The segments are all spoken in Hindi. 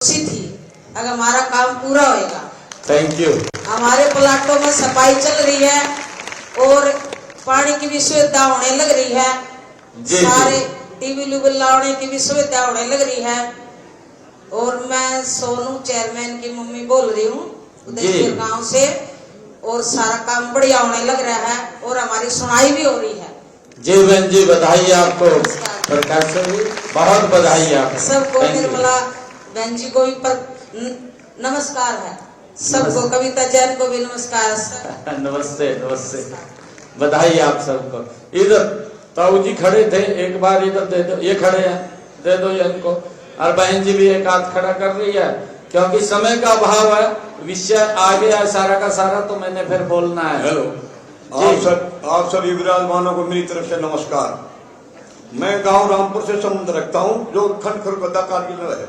खुशी थी अगर हमारा काम पूरा होएगा। Thank you. हमारे प्लाटों में सफाई चल रही है और पानी की भी सुविधा होने लग रही है। सारे टीवी लगाने की भी सुविधा होने लग रही है। और मैं सोनू चेयरमैन की मम्मी बोल रही हूँ उदयपुर गांव से। और सारा काम बढ़िया होने लग रहा है और हमारी सुनाई भी हो रही है। जी बहन जी, बधाई आपको। प्रकाश सर जी बहुत बधाई आपको। सबको निर्मला बहन जी को भी नमस्कार है। सबको कविता जैन को भी नमस्कार सर। नमस्ते नमस्ते, बधाई आप सबको। इधर ताऊ जी खड़े थे, एक बार इधर दे दो, ये खड़े हैं, दे दो ये इनको। और बहन जी भी एक हाथ खड़ा कर रही है क्योंकि समय का अभाव है, विषय आ गया सारा का सारा, तो मैंने फिर बोलना है। हेलो, आप सभी विराजमानों को मेरी तरफ से नमस्कार। मैं गांव रामपुर से संबंध रखता हूं जो खंड खरगोदा कारगिल है।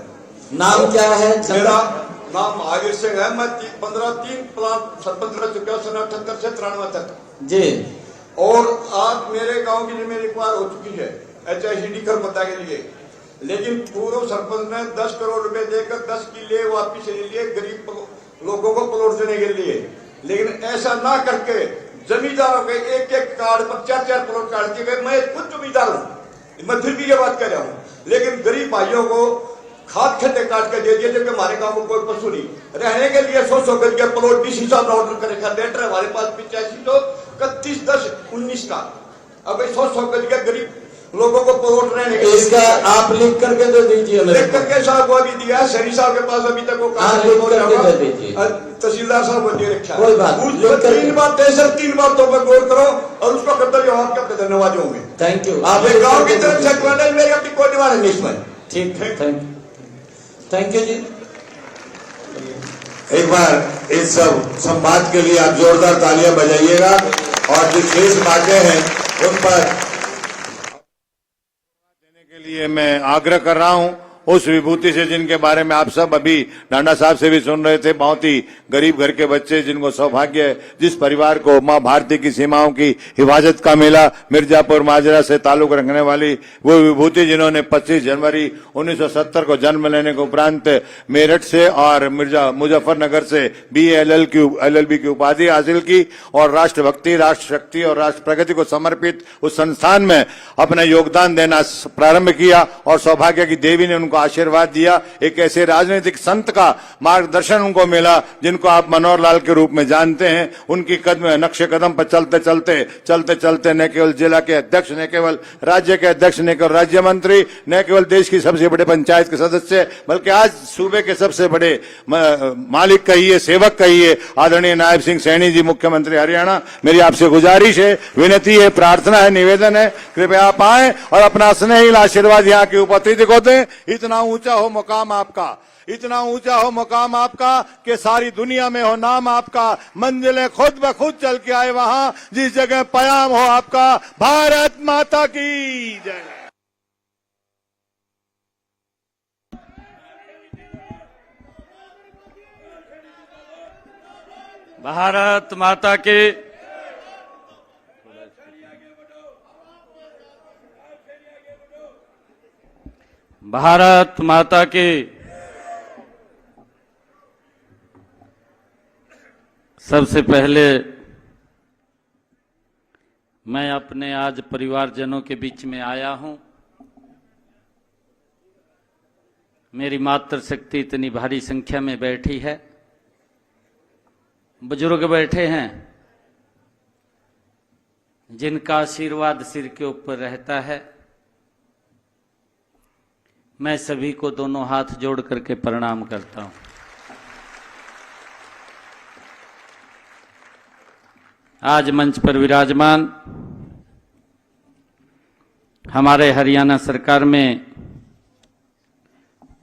नाम क्या है? मेरा नाम आगे से है। मैं 3 प्लाट सरपंच रह चुका हूँ 1978 से 93 तक जी। और आज मेरे गांव की जिम्मेदारी एक बार हो चुकी है HICD खरगोदा के लिए। लेकिन पूर्व सरपंच ने 10 करोड़ रुपए देकर 10 किले वापिस ले लिए गरीब लोगों को प्लॉट देने के लिए। लेकिन ऐसा ना करके जमींदारों के एक एक कार्ड पर 4-4 प्लॉट काट दिए गए। मैं खुद जमींदार हूँ, मैं फिर भी ये बात कह रहा हूँ। लेकिन गरीब भाइयों को खाद खड्डे काट के दे दिए जबकि हमारे गांव में कोई पशु नहीं। रहने के लिए 100 गज के प्लॉट डीसी साहब ने ऑर्डर कर रखा। लेटर हमारे पास 85/31/10/19 का। अब 100 गज के गरीब लोगों को प्लॉट रहने के इसका आप लिख करके दे दीजिए। लिख करके साहब को अभी दिया है। सैनी साहब के पास अभी तक वो तहसीलदार साहब को दे रखा है। 3 बार तो मैं गौर करो और उसका कर्तव्य आप क्या धन्यवाद होंगे। Thank you. आप गाँव की तरफ से मेरी अपनी कोई डिमांड नहीं इसमें। ठीक है, थैंक यू जी। एक बार इस सब संवाद के लिए आप जोरदार तालियां बजाइएगा और जो शेष बातें हैं उन पर देने के लिए मैं आग्रह कर रहा हूं। उस विभूति से जिनके बारे में आप सब अभी डांडा साहब से भी सुन रहे थे, बहुत ही गरीब घर के बच्चे जिनको सौभाग्य है, जिस परिवार को मां भारती की सीमाओं की हिफाजत का मेला मिर्जापुर माजरा से ताल्लुक रखने वाली वो विभूति जिन्होंने 25 जनवरी 1970 को जन्म लेने के उपरांत मेरठ से और मुजफ्फरनगर से BA LLB की उपाधि हासिल की और राष्ट्रभक्ति, राष्ट्र शक्ति और राष्ट्र प्रगति को समर्पित उस संस्थान में अपना योगदान देना प्रारंभ किया और सौभाग्य की देवी ने उनको आशीर्वाद दिया। एक ऐसे राजनीतिक संत का मार्गदर्शन उनको मिला जिनको आप मनोहर लाल के रूप में जानते हैं। उनकी नक्शे कदम पर चलते चलते न केवल जिला के अध्यक्ष, न केवल राज्य के अध्यक्ष, न केवल राज्य मंत्री, न केवल देश की सबसे बड़े पंचायत के सदस्य, बल्कि आज सूबे के सबसे बड़े मालिक कहिए, सेवक कहिए, आदरणीय नायब सिंह सैनी जी, मुख्यमंत्री हरियाणा। मेरी आपसे गुजारिश है, विनती है, प्रार्थना है, निवेदन है, कृपया आप आए और अपना स्नेहिल आशीर्वाद यहाँ की उपस्थिति को दें। इतना ऊंचा हो मुकाम आपका, इतना ऊंचा हो मुकाम आपका कि सारी दुनिया में हो नाम आपका। मंजिलें खुद ब खुद चल के आए वहां जिस जगह पयाम हो आपका। भारत माता की जय। भारत माता की। भारत माता की। सबसे पहले मैं अपने आज परिवारजनों के बीच में आया हूं। मेरी मातृशक्ति इतनी भारी संख्या में बैठी है, बुजुर्ग बैठे हैं जिनका आशीर्वाद सिर के ऊपर रहता है। मैं सभी को दोनों हाथ जोड़ करके प्रणाम करता हूं। आज मंच पर विराजमान हमारे हरियाणा सरकार में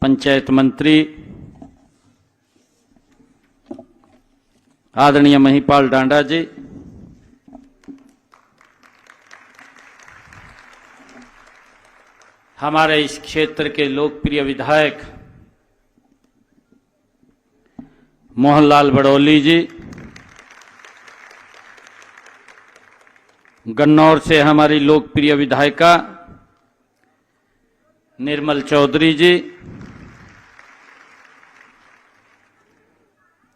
पंचायत मंत्री आदरणीय महिपाल डांडा जी, हमारे इस क्षेत्र के लोकप्रिय विधायक मोहनलाल बड़ौली जी, गन्नौर से हमारी लोकप्रिय विधायिका निर्मल चौधरी जी,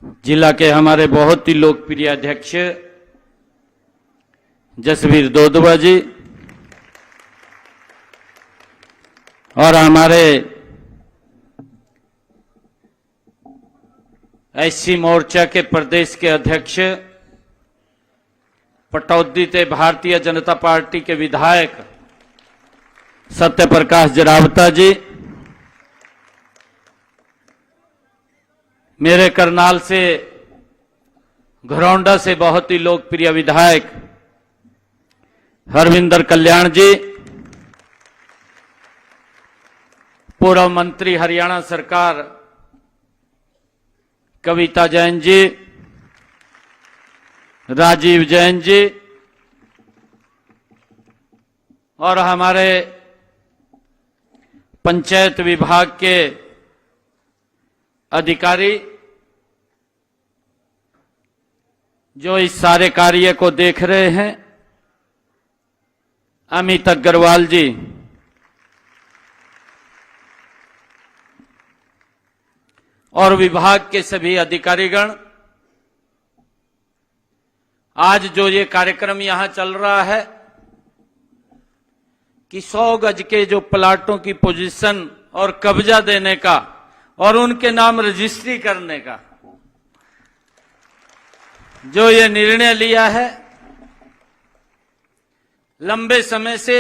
जिला के हमारे बहुत ही लोकप्रिय अध्यक्ष जसवीर दोदुआ जी और हमारे एससी मोर्चा के प्रदेश के अध्यक्ष पटौदी से भारतीय जनता पार्टी के विधायक सत्य प्रकाश जरावता जी, मेरे करनाल से घरौंडा से बहुत ही लोकप्रिय विधायक हरविंदर कल्याण जी, पूर्व मंत्री हरियाणा सरकार कविता जैन जी, राजीव जैन जी और हमारे पंचायत विभाग के अधिकारी जो इस सारे कार्य को देख रहे हैं, अमित अग्रवाल जी, और विभाग के सभी अधिकारीगण। आज जो ये कार्यक्रम यहां चल रहा है कि 100 गज के जो प्लाटों की पोजीशन और कब्जा देने का और उनके नाम रजिस्ट्री करने का जो ये निर्णय लिया है, लंबे समय से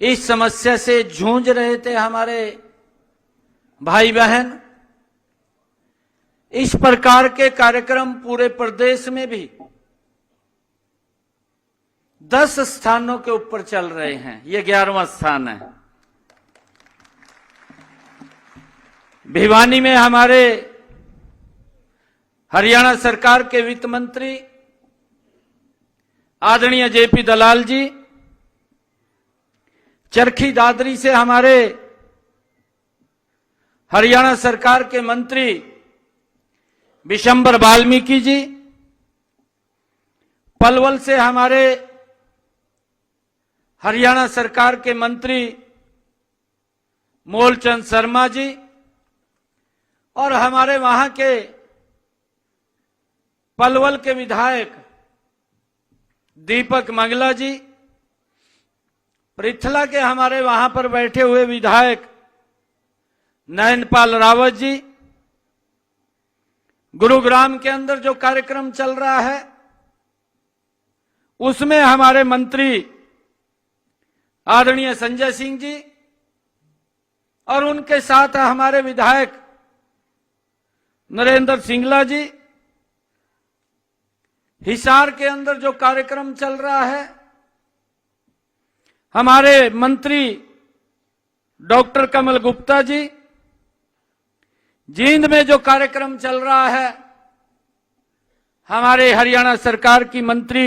इस समस्या से जूझ रहे थे हमारे भाई बहन। इस प्रकार के कार्यक्रम पूरे प्रदेश में भी 10 स्थानों के ऊपर चल रहे हैं, ये 11वां स्थान है। भिवानी में हमारे हरियाणा सरकार के वित्त मंत्री आदरणीय जेपी दलाल जी, चरखी दादरी से हमारे हरियाणा सरकार के मंत्री विशंबर वाल्मीकि जी, पलवल से हमारे हरियाणा सरकार के मंत्री मोलचंद शर्मा जी और हमारे वहां के पलवल के विधायक दीपक मंगला जी, पृथला के हमारे वहां पर बैठे हुए विधायक नयनपाल रावत जी, गुरुग्राम के अंदर जो कार्यक्रम चल रहा है उसमें हमारे मंत्री आदरणीय संजय सिंह जी और उनके साथ हमारे विधायक नरेंद्र सिंगला जी। हिसार के अंदर जो कार्यक्रम चल रहा है, हमारे मंत्री डॉक्टर कमल गुप्ता जी। जींद में जो कार्यक्रम चल रहा है, हमारे हरियाणा सरकार की मंत्री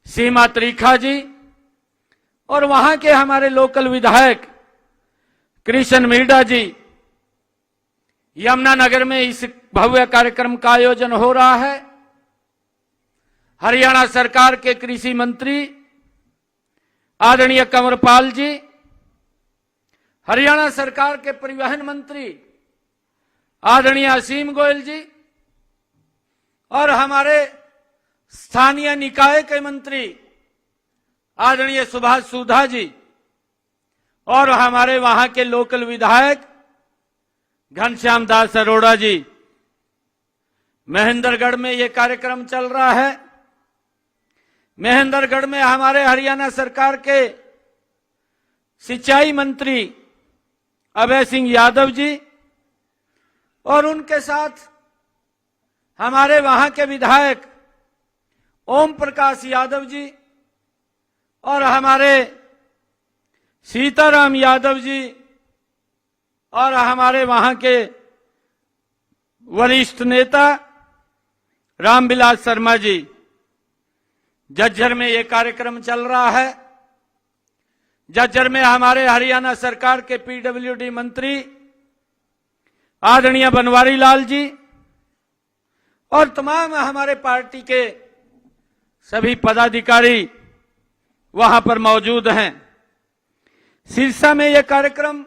सीमा त्रिखा जी और वहां के हमारे लोकल विधायक कृष्ण मीडा जी। यमुनानगर में इस भव्य कार्यक्रम का आयोजन हो रहा है। हरियाणा सरकार के कृषि मंत्री आदरणीय कंवरपाल जी, हरियाणा सरकार के परिवहन मंत्री आदरणीय असीम गोयल जी और हमारे स्थानीय निकाय के मंत्री आदरणीय सुभाष सुधा जी और हमारे वहां के लोकल विधायक घनश्याम दास अरोड़ा जी। महेंद्रगढ़ में ये कार्यक्रम चल रहा है। महेंद्रगढ़ में हमारे हरियाणा सरकार के सिंचाई मंत्री अभय सिंह यादव जी और उनके साथ हमारे वहां के विधायक ओम प्रकाश यादव जी और हमारे सीताराम यादव जी और हमारे वहां के वरिष्ठ नेता रामविलास शर्मा जी। झज्जर में ये कार्यक्रम चल रहा है। झज्जर में हमारे हरियाणा सरकार के पीडब्ल्यूडी मंत्री आदरणीय बनवारी लाल जी और तमाम हमारे पार्टी के सभी पदाधिकारी वहां पर मौजूद हैं। सिरसा में यह कार्यक्रम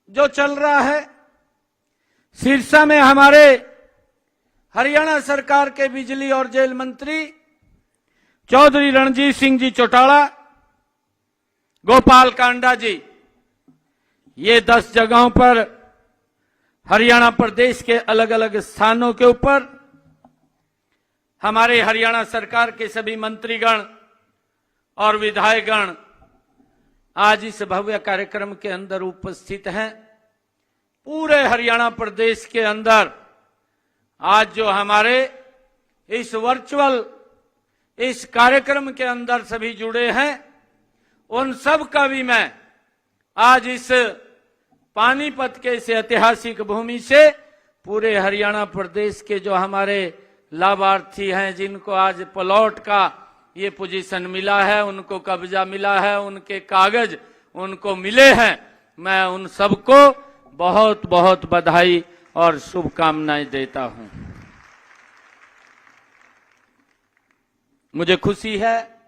जो चल रहा है, सिरसा में हमारे हरियाणा सरकार के बिजली और जेल मंत्री चौधरी रणजीत सिंह जी चौटाला, गोपाल कांडा जी, ये 10 जगहों पर हरियाणा प्रदेश के अलग अलग स्थानों के ऊपर हमारे हरियाणा सरकार के सभी मंत्रीगण और विधायकगण आज इस भव्य कार्यक्रम के अंदर उपस्थित हैं। पूरे हरियाणा प्रदेश के अंदर आज जो हमारे इस वर्चुअल इस कार्यक्रम के अंदर सभी जुड़े हैं, उन सब का भी मैं आज इस पानीपत के इस ऐतिहासिक भूमि से पूरे हरियाणा प्रदेश के जो हमारे लाभार्थी हैं, जिनको आज प्लॉट का ये पोजीशन मिला है, उनको कब्जा मिला है, उनके कागज उनको मिले हैं, मैं उन सबको बहुत बहुत बधाई और शुभकामनाएं देता हूं। मुझे खुशी है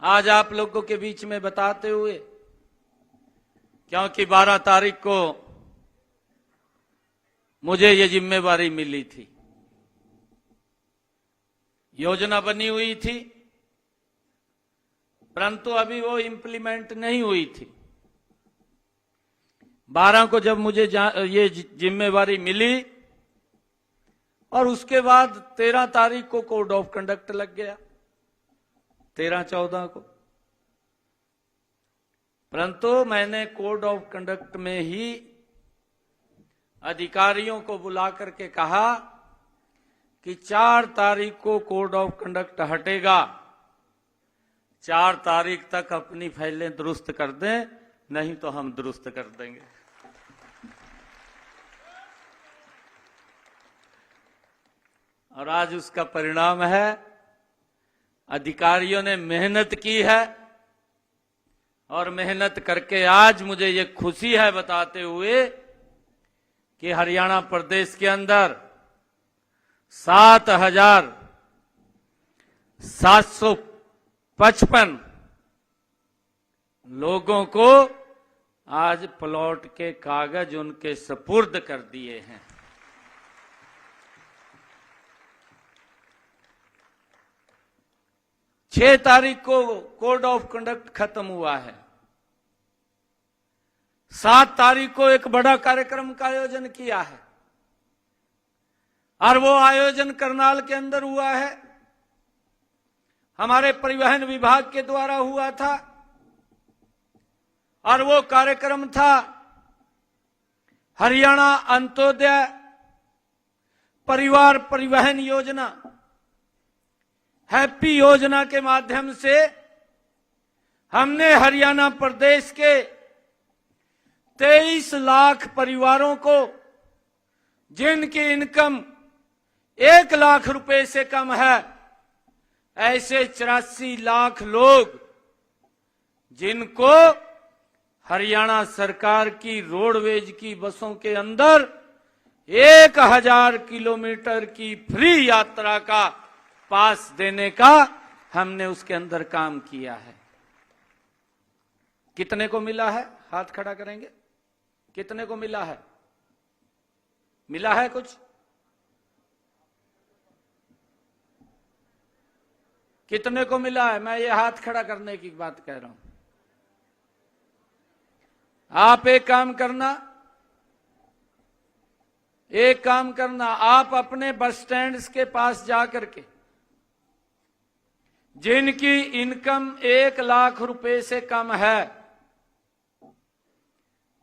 आज आप लोगों के बीच में बताते हुए, क्योंकि 12 तारीख को मुझे ये जिम्मेवारी मिली थी, योजना बनी हुई थी, परंतु अभी वो इंप्लीमेंट नहीं हुई थी। 12 को जब मुझे ये जिम्मेवारी मिली और उसके बाद 13 तारीख को कोड ऑफ कंडक्ट लग गया, 13-14 को, परंतु मैंने कोड ऑफ कंडक्ट में ही अधिकारियों को बुला करके कहा कि 4 तारीख को कोड ऑफ कंडक्ट हटेगा, 4 तारीख तक अपनी फाइलें दुरुस्त कर दें, नहीं तो हम दुरुस्त कर देंगे। और आज उसका परिणाम है, अधिकारियों ने मेहनत की है और मेहनत करके आज मुझे ये खुशी है बताते हुए कि हरियाणा प्रदेश के अंदर 7,755 लोगों को आज प्लॉट के कागज उनके सुपुर्द कर दिए हैं। छह तारीख को कोड ऑफ कंडक्ट खत्म हुआ है, 7 तारीख को एक बड़ा कार्यक्रम का आयोजन किया है और वो आयोजन करनाल के अंदर हुआ है, हमारे परिवहन विभाग के द्वारा हुआ था और वो कार्यक्रम था हरियाणा अंत्योदय परिवार परिवहन योजना, हैप्पी योजना के माध्यम से हमने हरियाणा प्रदेश के 23 लाख परिवारों को, जिनकी इनकम 1 लाख रुपए से कम है, ऐसे 84 लाख लोग जिनको हरियाणा सरकार की रोडवेज की बसों के अंदर 1000 किलोमीटर की फ्री यात्रा का पास देने का हमने उसके अंदर काम किया है। कितने को मिला है? हाथ खड़ा करेंगे। कितने को मिला है? मिला है कुछ? कितने को मिला है? मैं ये हाथ खड़ा करने की बात कह रहा हूं। आप एक काम करना, आप अपने बस स्टैंड के पास जाकर के जिनकी इनकम 1 लाख रुपए से कम है,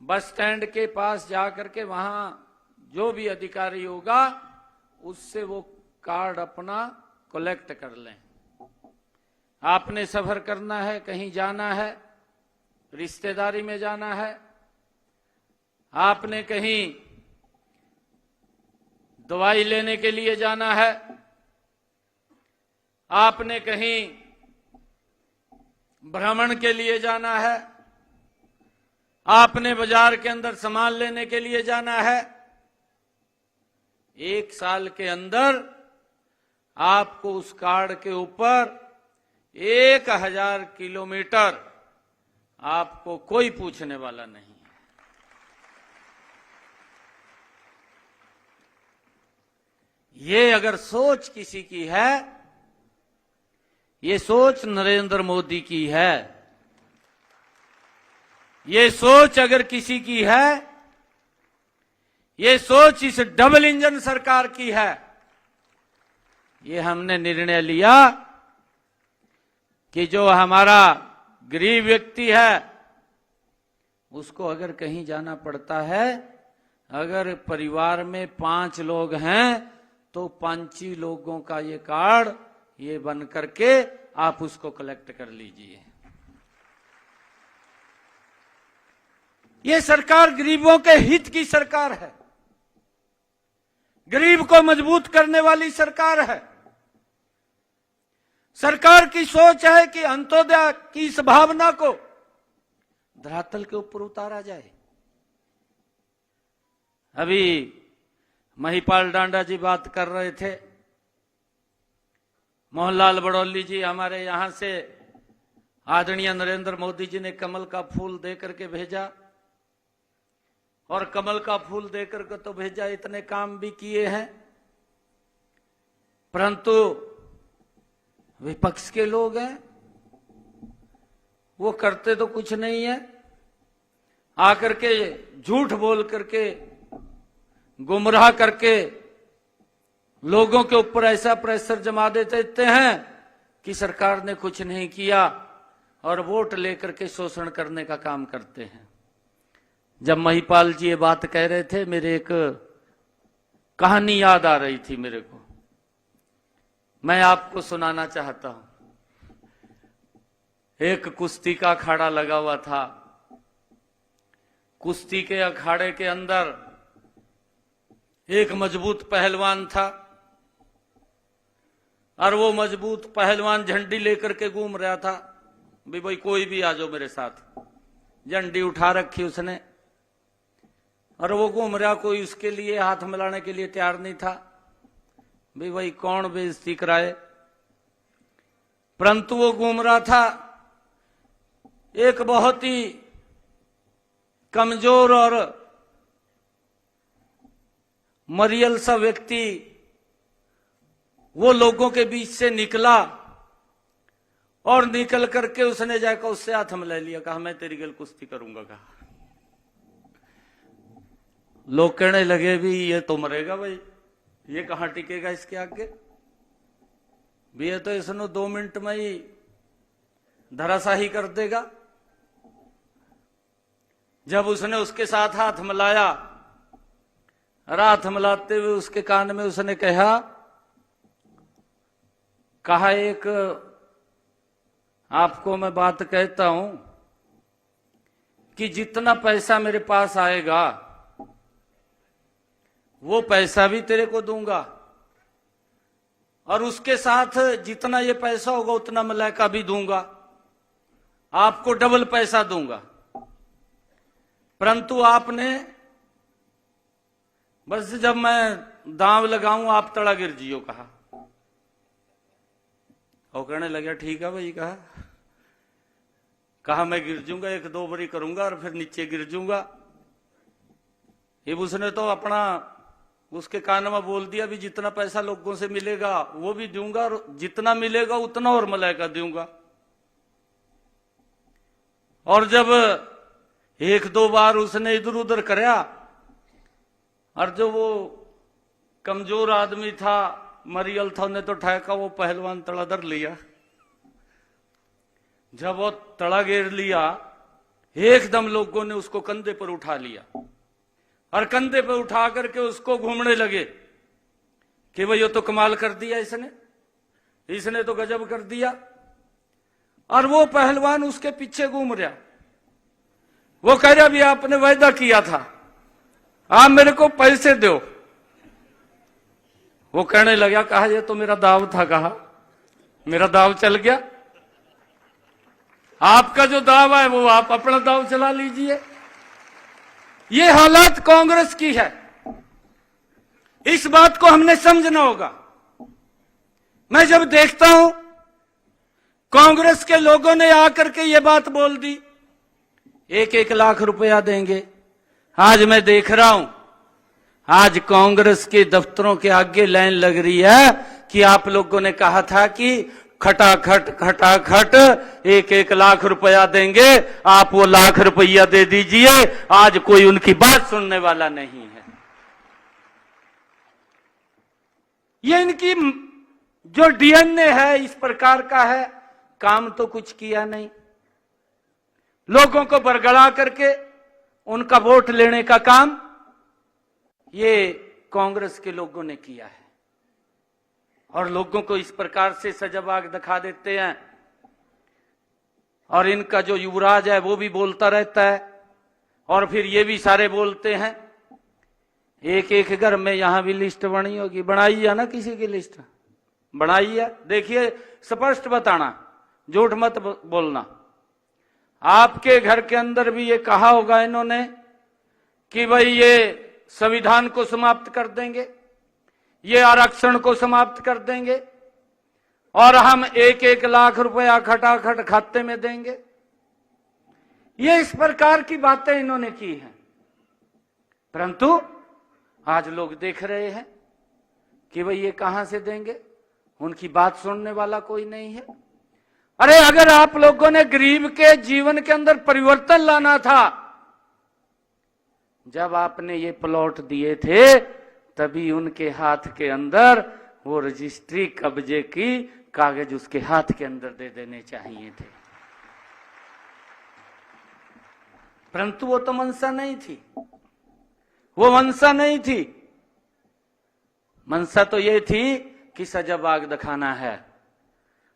बस स्टैंड के पास जाकर के वहां जो भी अधिकारी होगा उससे वो कार्ड अपना कलेक्ट कर लें। आपने सफर करना है, कहीं जाना है, रिश्तेदारी में जाना है, आपने कहीं दवाई लेने के लिए जाना है, आपने कहीं भ्रमण के लिए जाना है, आपने बाजार के अंदर सामान लेने के लिए जाना है, 1 साल के अंदर आपको उस कार्ड के ऊपर 1000 किलोमीटर आपको कोई पूछने वाला नहीं है। ये अगर सोच किसी की है, ये सोच नरेंद्र मोदी की है। ये सोच अगर किसी की है, ये सोच इस डबल इंजन सरकार की है। ये हमने निर्णय लिया कि जो हमारा गरीब व्यक्ति है उसको अगर कहीं जाना पड़ता है, अगर परिवार में 5 लोग हैं तो 5 ही लोगों का ये कार्ड ये बन करके आप उसको कलेक्ट कर लीजिए। ये सरकार गरीबों के हित की सरकार है, गरीब को मजबूत करने वाली सरकार है। सरकार की सोच है कि अंत्योदय की इस भावना को धरातल के ऊपर उतारा जाए। अभी महिपाल डांडा जी बात कर रहे थे, मोहनलाल बड़ौली जी हमारे यहां से आदरणीय नरेंद्र मोदी जी ने कमल का फूल देकर के भेजा, और कमल का फूल देकर के तो भेजा, इतने काम भी किए हैं, परंतु विपक्ष के लोग हैं वो करते तो कुछ नहीं है, आकर के झूठ बोल करके गुमराह करके लोगों के ऊपर ऐसा प्रेशर जमा देते हैं कि सरकार ने कुछ नहीं किया, और वोट लेकर के शोषण करने का काम करते हैं। जब महिपाल जी ये बात कह रहे थे, मेरे एक कहानी याद आ रही थी मेरे को, मैं आपको सुनाना चाहता हूं। एक कुश्ती का अखाड़ा लगा हुआ था। कुश्ती के अखाड़े के अंदर एक मजबूत पहलवान था, और वो मजबूत पहलवान झंडी लेकर के घूम रहा था। भाई कोई भी आ जाओ मेरे साथ। झंडी उठा रखी उसने, और वो घूम रहा, कोई उसके लिए हाथ मिलाने के लिए तैयार नहीं था। भाई कौन बेइज्जती कराए, परंतु वो घूम रहा था। एक बहुत ही कमजोर और मरियल सा व्यक्ति वो लोगों के बीच से निकला, और निकल करके उसने जाकर उससे हाथ मिला लिया, कहा मैं तेरी गल कुश्ती करूंगा। कहा लोग कहने लगे भी ये तो मरेगा भाई, ये कहां टिकेगा इसके आगे भी, ये तो इसने 2 मिनट में ही धराशाही कर देगा। जब उसने उसके साथ हाथ मिलाया, हाथ मिलाते हुए उसके कान में उसने कहा एक आपको मैं बात कहता हूं कि जितना पैसा मेरे पास आएगा वो पैसा भी तेरे को दूंगा, और उसके साथ जितना ये पैसा होगा उतना मलाइका भी दूंगा, आपको डबल पैसा दूंगा, परंतु आपने बस जब मैं दांव लगाऊं आप तड़ा गिर जियो। कहा और कहने लगा ठीक है भाई। कहा मैं गिर जूंगा, 1-2 बारी करूंगा और फिर नीचे गिर जूंगा। ये उसने तो अपना उसके कान में बोल दिया भी जितना पैसा लोगों से मिलेगा वो भी दूंगा, और जितना मिलेगा उतना और मलाइका दूंगा। और जब 1-2 बार उसने इधर उधर कराया, और जो वो कमजोर आदमी था, मरियल था, उन्हें तो ठहका वो पहलवान तड़ा धर लिया। जब वो तड़ा गिर लिया, एकदम लोगों ने उसको कंधे पर उठा लिया, और कंधे पर उठा करके उसको घूमने लगे कि भाई ये तो कमाल कर दिया इसने तो गजब कर दिया। और वो पहलवान उसके पीछे घूम रहा, वो कह रहा भी आपने वायदा किया था, आप मेरे को पैसे दो। वो कहने लगा, कहा ये तो मेरा दाव था। कहा मेरा दाव चल गया, आपका जो दाव है वो आप अपना दाव चला लीजिए। ये हालात कांग्रेस की है, इस बात को हमने समझना होगा। मैं जब देखता हूं कांग्रेस के लोगों ने आकर के ये बात बोल दी, 1-1 लाख रुपया देंगे। आज मैं देख रहा हूं आज कांग्रेस के दफ्तरों के आगे लाइन लग रही है कि आप लोगों ने कहा था कि खटाखट 1-1 लाख रुपया देंगे, आप वो लाख रुपया दे दीजिए। आज कोई उनकी बात सुनने वाला नहीं है। ये इनकी जो डीएनए है इस प्रकार का है। काम तो कुछ किया नहीं, लोगों को बरगला करके उनका वोट लेने का काम ये कांग्रेस के लोगों ने किया है और लोगों को इस प्रकार से सजावाग दिखा देते हैं। और इनका जो युवराज है वो भी बोलता रहता है और फिर ये भी सारे बोलते हैं। एक घर में यहां भी लिस्ट बनी होगी, बनाई है ना, किसी की लिस्ट बनाई है? देखिए, स्पष्ट बताना, झूठ मत बोलना। आपके घर के अंदर भी ये कहा होगा इन्होंने कि भाई ये संविधान को समाप्त कर देंगे, ये आरक्षण को समाप्त कर देंगे और हम 1-1 लाख रुपया खटाखट खाते में देंगे। ये इस प्रकार की बातें इन्होंने की हैं। परंतु आज लोग देख रहे हैं कि भाई ये कहां से देंगे, उनकी बात सुनने वाला कोई नहीं है। अरे अगर आप लोगों ने गरीब के जीवन के अंदर परिवर्तन लाना था, जब आपने ये प्लॉट दिए थे तभी उनके हाथ के अंदर वो रजिस्ट्री कब्जे की कागज उसके हाथ के अंदर दे देने चाहिए थे। परंतु वो तो मंशा नहीं थी, वो मंशा नहीं थी। मंशा तो ये थी कि सजावाग दिखाना है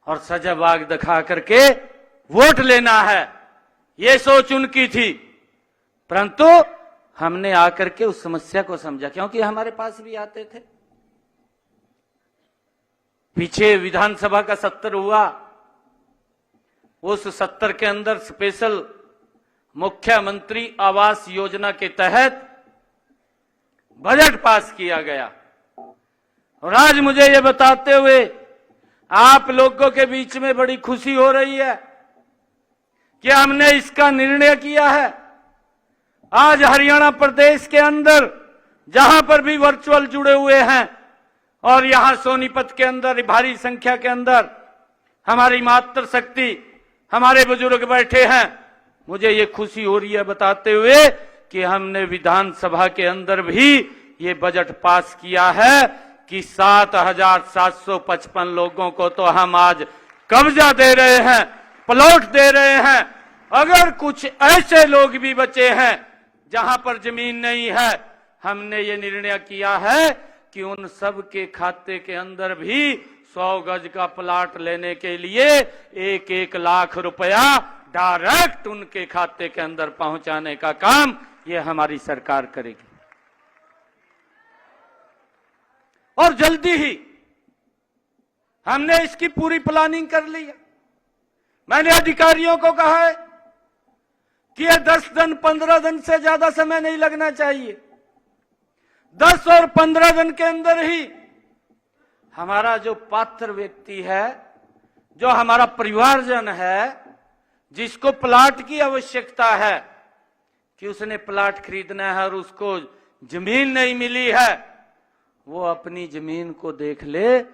और सजावाग दिखा करके वोट लेना है, ये सोच उनकी थी। परंतु हमने आकर के उस समस्या को समझा, क्योंकि हमारे पास भी आते थे। पीछे विधानसभा का 70 हुआ, उस 70 के अंदर स्पेशल मुख्यमंत्री आवास योजना के तहत बजट पास किया गया। और आज मुझे ये बताते हुए आप लोगों के बीच में बड़ी खुशी हो रही है कि हमने इसका निर्णय किया है। आज हरियाणा प्रदेश के अंदर जहां पर भी वर्चुअल जुड़े हुए हैं और यहां सोनीपत के अंदर भारी संख्या के अंदर हमारी मातृशक्ति, हमारे बुजुर्ग बैठे हैं, मुझे ये खुशी हो रही है बताते हुए कि हमने विधानसभा के अंदर भी ये बजट पास किया है कि 7,755 लोगों को तो हम आज कब्जा दे रहे हैं, प्लॉट दे रहे हैं। अगर कुछ ऐसे लोग भी बचे हैं जहां पर जमीन नहीं है, हमने ये निर्णय किया है कि उन सब के खाते के अंदर भी 100 गज का प्लाट लेने के लिए 1-1 लाख रुपया डायरेक्ट उनके खाते के अंदर पहुंचाने का काम ये हमारी सरकार करेगी। और जल्दी ही हमने इसकी पूरी प्लानिंग कर ली है। मैंने अधिकारियों को कहा है कि ये 10 दिन 15 दिन से ज्यादा समय नहीं लगना चाहिए। 10 और 15 दिन के अंदर ही हमारा जो पात्र व्यक्ति है, जो हमारा परिवारजन है, जिसको प्लाट की आवश्यकता है कि उसने प्लाट खरीदना है और उसको जमीन नहीं मिली है, वो अपनी जमीन को देख ले।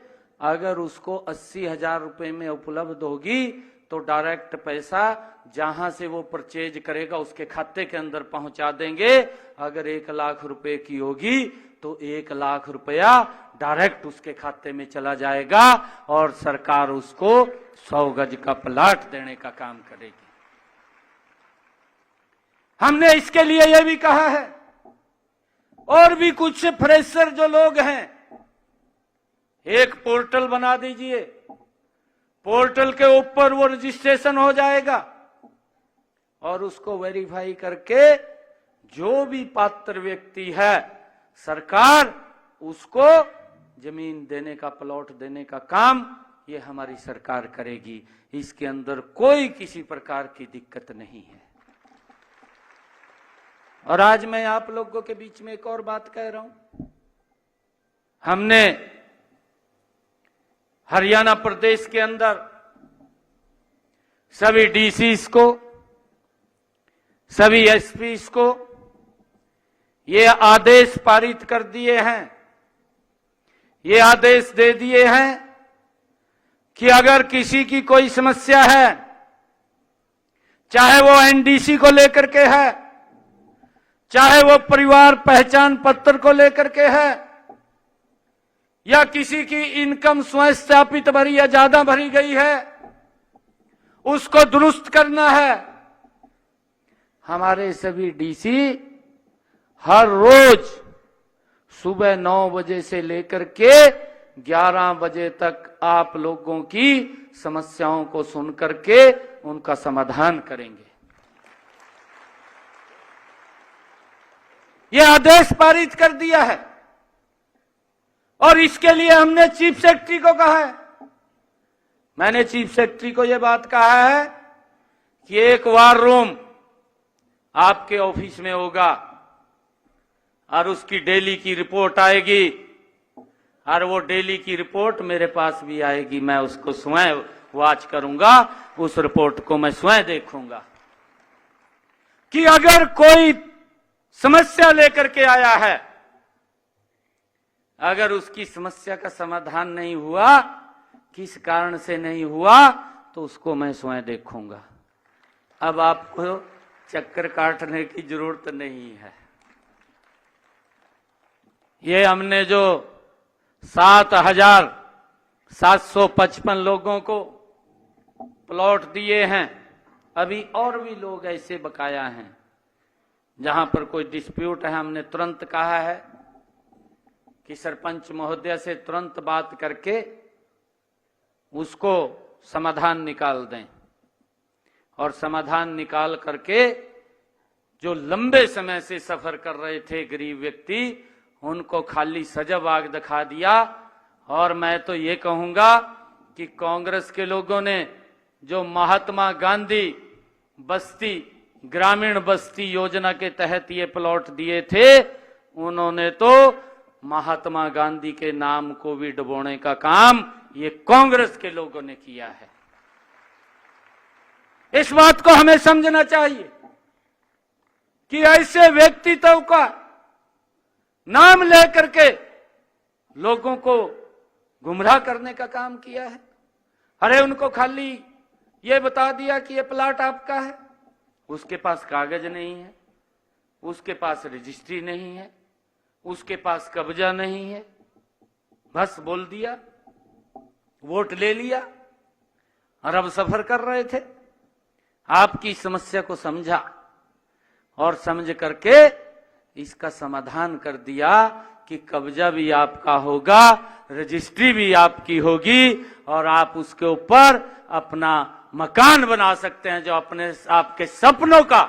अगर उसको 80,000 रुपए में उपलब्ध होगी तो डायरेक्ट पैसा जहां से वो परचेज करेगा उसके खाते के अंदर पहुंचा देंगे। अगर 1 लाख रुपए की होगी तो 1 लाख रुपया डायरेक्ट उसके खाते में चला जाएगा और सरकार उसको 100 गज का प्लाट देने का काम करेगी। हमने इसके लिए यह भी कहा है, और भी कुछ फ्रेशर जो लोग हैं, एक पोर्टल बना दीजिए, पोर्टल के ऊपर वो रजिस्ट्रेशन हो जाएगा और उसको वेरीफाई करके जो भी पात्र व्यक्ति है सरकार उसको जमीन देने का, प्लॉट देने का काम ये हमारी सरकार करेगी। इसके अंदर कोई किसी प्रकार की दिक्कत नहीं है। और आज मैं आप लोगों के बीच में एक और बात कह रहा हूं। हमने हरियाणा प्रदेश के अंदर सभी डीसीज को, सभी एसपीज को ये आदेश पारित कर दिए हैं, ये आदेश दे दिए हैं कि अगर किसी की कोई समस्या है, चाहे वो एनडीसी को लेकर के है, चाहे वो परिवार पहचान पत्र को लेकर के है, या किसी की इनकम स्वयं सत्यापित भरी या ज्यादा भरी गई है, उसको दुरुस्त करना है, हमारे सभी डीसी हर रोज सुबह 9 बजे से लेकर के 11 बजे तक आप लोगों की समस्याओं को सुन करके उनका समाधान करेंगे। यह आदेश पारित कर दिया है और इसके लिए हमने चीफ सेक्रेटरी को कहा है। मैंने चीफ सेक्रेटरी को यह बात कहा है कि एक वार रूम आपके ऑफिस में होगा और उसकी डेली की रिपोर्ट आएगी और वो डेली की रिपोर्ट मेरे पास भी आएगी। मैं उसको स्वयं वॉच करूंगा, उस रिपोर्ट को मैं स्वयं देखूंगा कि अगर कोई समस्या लेकर के आया है, अगर उसकी समस्या का समाधान नहीं हुआ, किस कारण से नहीं हुआ, तो उसको मैं स्वयं देखूंगा। अब आपको चक्कर काटने की जरूरत नहीं है। ये हमने जो 7,755 लोगों को प्लॉट दिए हैं, अभी और भी लोग ऐसे बकाया हैं जहां पर कोई डिस्प्यूट है। हमने तुरंत कहा है कि सरपंच महोदय से तुरंत बात करके उसको समाधान निकाल दें, और समाधान निकाल करके जो लंबे समय से सफर कर रहे थे गरीब व्यक्ति, उनको खाली सजाबाग दिखा दिया। और मैं तो ये कहूंगा कि कांग्रेस के लोगों ने जो महात्मा गांधी बस्ती ग्रामीण बस्ती योजना के तहत ये प्लॉट दिए थे, उन्होंने तो महात्मा गांधी के नाम को भी डुबोने का काम ये कांग्रेस के लोगों ने किया है। इस बात को हमें समझना चाहिए कि ऐसे व्यक्तित्व का नाम लेकर के लोगों को गुमराह करने का काम किया है। अरे उनको खाली ये बता दिया कि ये प्लाट आपका है, उसके पास कागज नहीं है, उसके पास रजिस्ट्री नहीं है, उसके पास कब्जा नहीं है, बस बोल दिया, वोट ले लिया और अब सफर कर रहे थे। आपकी समस्या को समझा और समझ करके इसका समाधान कर दिया कि कब्जा भी आपका होगा, रजिस्ट्री भी आपकी होगी और आप उसके ऊपर अपना मकान बना सकते हैं, जो अपने आपके सपनों का,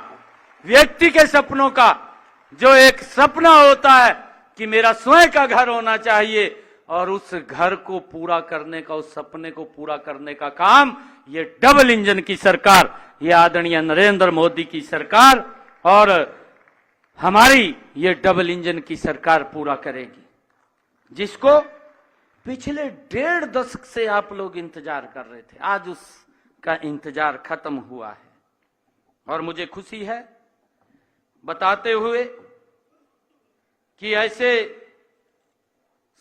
व्यक्ति के सपनों का, जो एक सपना होता है कि मेरा स्वयं का घर होना चाहिए, और उस घर को पूरा करने का, उस सपने को पूरा करने का काम ये डबल इंजन की सरकार, ये आदरणीय नरेंद्र मोदी की सरकार और हमारी ये डबल इंजन की सरकार पूरा करेगी, जिसको पिछले 1.5 दशक से आप लोग इंतजार कर रहे थे। आज उसका इंतजार खत्म हुआ है और मुझे खुशी है बताते हुए कि ऐसे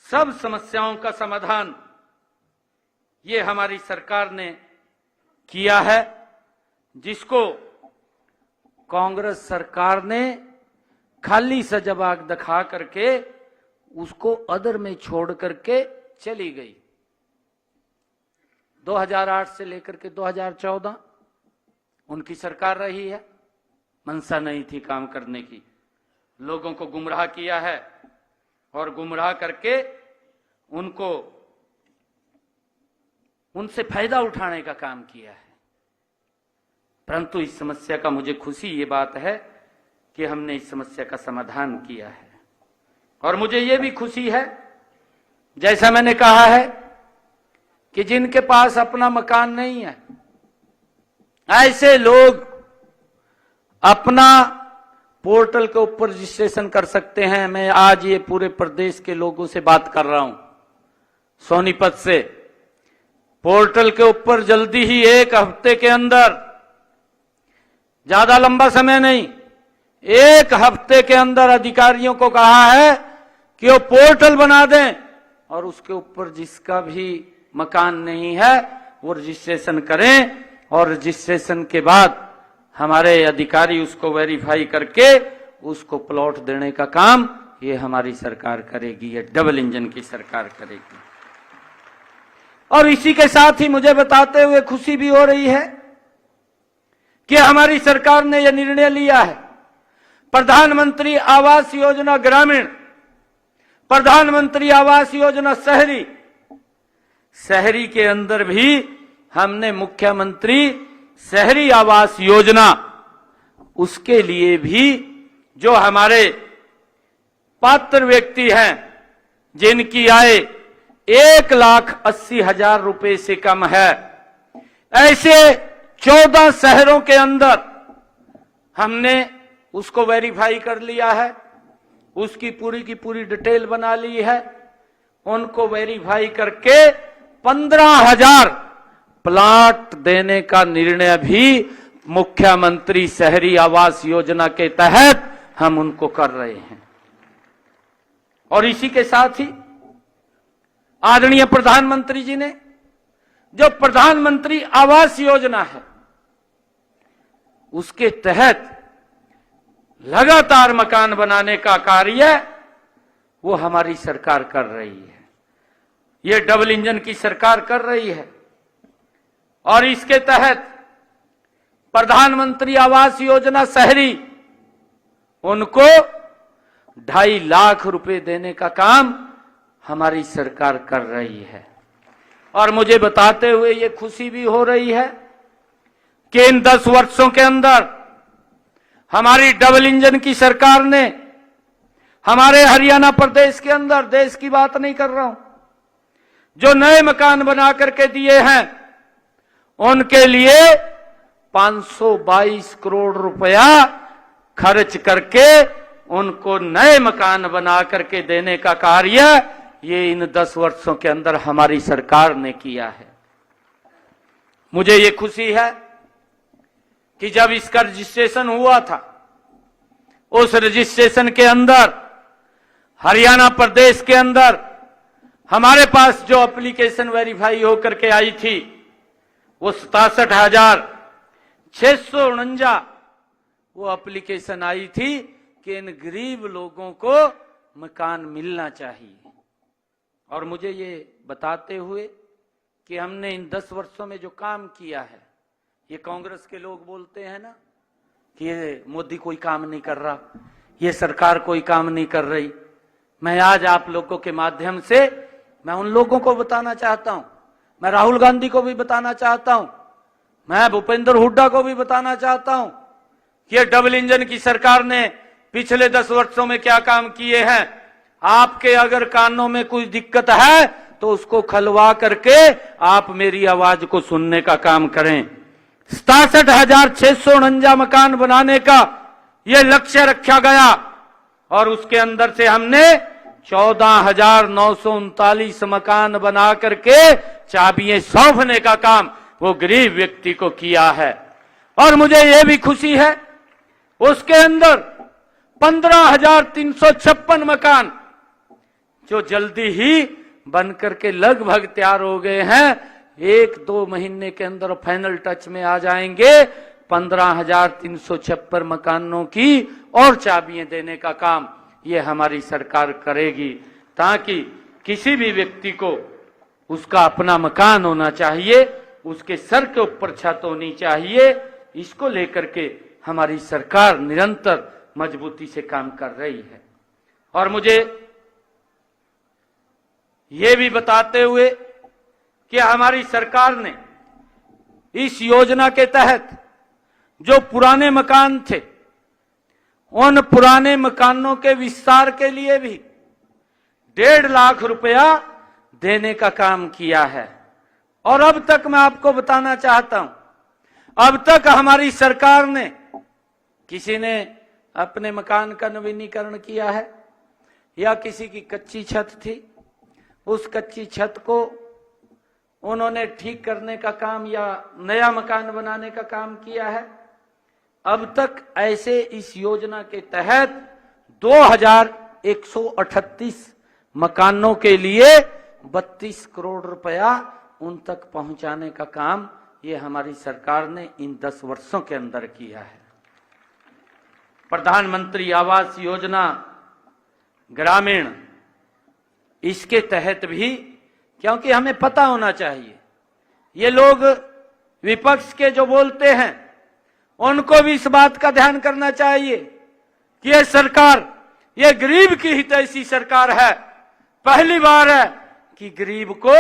सब समस्याओं का समाधान ये हमारी सरकार ने किया है, जिसको कांग्रेस सरकार ने खाली सजाबाग दिखा करके उसको अदर में छोड़ करके चली गई। 2008 से लेकर के 2014 उनकी सरकार रही है, मंशा नहीं थी काम करने की, लोगों को गुमराह किया है और गुमराह करके उनको उनसे फायदा उठाने का काम किया है। परंतु इस समस्या का मुझे खुशी ये बात है कि हमने इस समस्या का समाधान किया है, और मुझे ये भी खुशी है, जैसा मैंने कहा है, कि जिनके पास अपना मकान नहीं है, ऐसे लोग अपना पोर्टल के ऊपर रजिस्ट्रेशन कर सकते हैं। मैं आज ये पूरे प्रदेश के लोगों से बात कर रहा हूं, सोनीपत से। पोर्टल के ऊपर जल्दी ही 1 हफ्ते के अंदर, ज्यादा लंबा समय नहीं, एक हफ्ते के अंदर अधिकारियों को कहा है कि वो पोर्टल बना दें और उसके ऊपर जिसका भी मकान नहीं है वो रजिस्ट्रेशन करें और रजिस्ट्रेशन के बाद हमारे अधिकारी उसको वेरीफाई करके उसको प्लॉट देने का काम ये हमारी सरकार करेगी। ये डबल इंजन की सरकार करेगी। और इसी के साथ ही मुझे बताते हुए खुशी भी हो रही है कि हमारी सरकार ने यह निर्णय लिया है, प्रधानमंत्री आवास योजना ग्रामीण, प्रधानमंत्री आवास योजना शहरी, शहरी के अंदर भी हमने मुख्यमंत्री शहरी आवास योजना, उसके लिए भी जो हमारे पात्र व्यक्ति हैं जिनकी आय 1,80,000 रुपए से कम है, ऐसे 14 शहरों के अंदर हमने उसको वेरीफाई कर लिया है, उसकी पूरी की पूरी डिटेल बना ली है। उनको वेरीफाई करके 15,000 प्लाट देने का निर्णय भी मुख्यमंत्री शहरी आवास योजना के तहत हम उनको कर रहे हैं। और इसी के साथ ही आदरणीय प्रधानमंत्री जी ने जो प्रधानमंत्री आवास योजना है उसके तहत लगातार मकान बनाने का कार्य वो हमारी सरकार कर रही है। ये डबल इंजन की सरकार कर रही है। और इसके तहत प्रधानमंत्री आवास योजना शहरी, उनको 2.5 लाख रुपए देने का काम हमारी सरकार कर रही है। और मुझे बताते हुए ये खुशी भी हो रही है कि इन 10 वर्षों के अंदर हमारी डबल इंजन की सरकार ने हमारे हरियाणा प्रदेश के अंदर, देश की बात नहीं कर रहा हूं, जो नए मकान बना करके दिए हैं उनके लिए 522 करोड़ रुपया खर्च करके उनको नए मकान बना करके देने का कार्य ये इन 10 वर्षों के अंदर हमारी सरकार ने किया है। मुझे ये खुशी है कि जब इसका रजिस्ट्रेशन हुआ था, उस रजिस्ट्रेशन के अंदर हरियाणा प्रदेश के अंदर हमारे पास जो एप्लीकेशन वेरीफाई होकर के आई थी वो 67,649 वो एप्लीकेशन आई थी कि इन गरीब लोगों को मकान मिलना चाहिए। और मुझे ये बताते हुए कि हमने इन 10 वर्षों में जो काम किया है, ये कांग्रेस के लोग बोलते हैं ना कि ये मोदी कोई काम नहीं कर रहा, ये सरकार कोई काम नहीं कर रही। मैं आज आप लोगों के माध्यम से मैं उन लोगों को बताना चाहता हूं, मैं राहुल गांधी को भी बताना चाहता हूं, मैं भूपेंद्र हुड्डा को भी बताना चाहता हूं कि ये डबल इंजन की सरकार ने पिछले 10 वर्षों में क्या काम किए हैं। आपके अगर कानों में कोई दिक्कत है तो उसको खलवा करके आप मेरी आवाज को सुनने का काम करें। 67,649 मकान बनाने का ये लक्ष्य रखा गया और उसके अंदर से हमने 14,939 मकान बना करके चाबियां सौंपने का काम वो गरीब व्यक्ति को किया है। और मुझे ये भी खुशी है उसके अंदर 15,356 मकान जो जल्दी ही बन करके लगभग तैयार हो गए हैं, 1-2 महीने के अंदर फाइनल टच में आ जाएंगे। 15,356 मकानों की और चाबियां देने का काम ये हमारी सरकार करेगी, ताकि किसी भी व्यक्ति को उसका अपना मकान होना चाहिए, उसके सर के ऊपर छत होनी चाहिए। इसको लेकर के हमारी सरकार निरंतर मजबूती से काम कर रही है। और मुझे ये भी बताते हुए कि हमारी सरकार ने इस योजना के तहत जो पुराने मकान थे, उन पुराने मकानों के विस्तार के लिए भी 1.5 लाख रुपया देने का काम किया है। और अब तक मैं आपको बताना चाहता हूं, अब तक हमारी सरकार ने, किसी ने अपने मकान का नवीनीकरण किया है या किसी की कच्ची छत थी, उस कच्ची छत को उन्होंने ठीक करने का काम या नया मकान बनाने का काम किया है, अब तक ऐसे इस योजना के तहत 2138 मकानों के लिए 32 करोड़ रुपया उन तक पहुंचाने का काम ये हमारी सरकार ने इन 10 वर्षों के अंदर किया है। प्रधानमंत्री आवास योजना ग्रामीण, इसके तहत भी, क्योंकि हमें पता होना चाहिए, ये लोग विपक्ष के जो बोलते हैं उनको भी इस बात का ध्यान करना चाहिए कि ये सरकार, ये गरीब की हितैषी सरकार है। पहली बार है कि गरीब को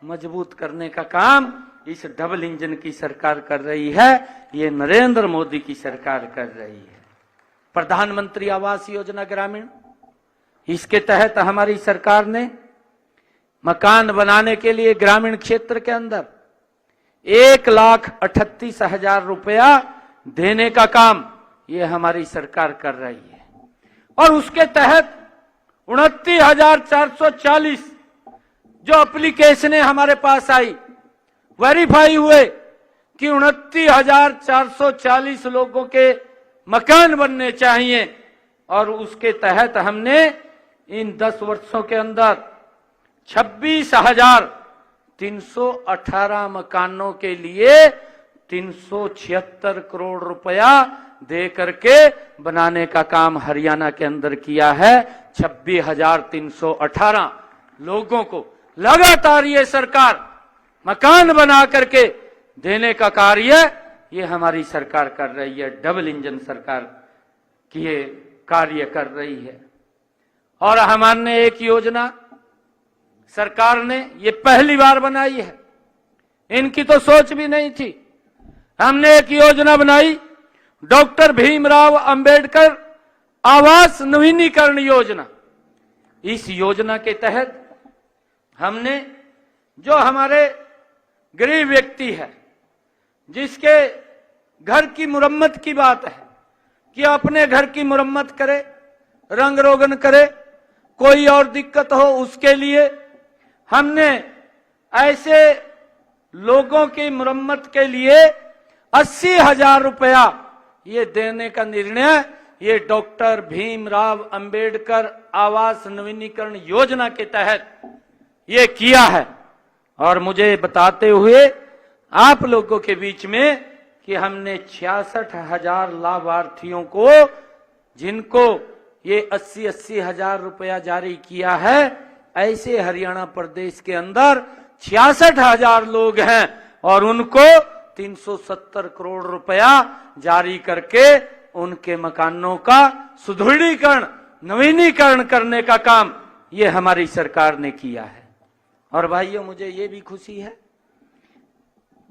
मजबूत करने का काम इस डबल इंजन की सरकार कर रही है, ये नरेंद्र मोदी की सरकार कर रही है। प्रधानमंत्री आवास योजना ग्रामीण, इसके तहत हमारी सरकार ने मकान बनाने के लिए ग्रामीण क्षेत्र के अंदर 1,38,000 रुपया देने का काम ये हमारी सरकार कर रही है। और उसके तहत 29,440 जो एप्लीकेशनें हमारे पास आई, वेरीफाई हुए कि 29,440 लोगों के मकान बनने चाहिए। और उसके तहत हमने इन 10 वर्षों के अंदर 26,318 मकानों के लिए 376 करोड़ रुपया दे करके बनाने का काम हरियाणा के अंदर किया है। 26,318 लोगों को लगातार ये सरकार मकान बना करके देने का कार्य ये हमारी सरकार कर रही है। डबल इंजन सरकार की ये कार्य कर रही है। और हमारे एक योजना सरकार ने ये पहली बार बनाई है, इनकी तो सोच भी नहीं थी। हमने एक योजना बनाई, डॉक्टर भीमराव अंबेडकर आवास नवीनीकरण योजना। इस योजना के तहत हमने जो हमारे गरीब व्यक्ति है, जिसके घर की मुरम्मत की बात है कि अपने घर की मुरम्मत करे, रंग रोगन करे, कोई और दिक्कत हो, उसके लिए हमने ऐसे लोगों की मुरम्मत के लिए 80,000 रुपया ये देने का निर्णय ये डॉक्टर भीमराव अंबेडकर आवास नवीनीकरण योजना के तहत ये किया है। और मुझे बताते हुए आप लोगों के बीच में कि हमने 66,000 लाभार्थियों को, जिनको ये 80,000 रुपया जारी किया है, ऐसे हरियाणा प्रदेश के अंदर 66,000 लोग हैं और उनको 370 करोड़ रुपया जारी करके उनके मकानों का सुदृढ़ीकरण, नवीनीकरण करने का काम ये हमारी सरकार ने किया है। और भाइयों, मुझे ये भी खुशी है,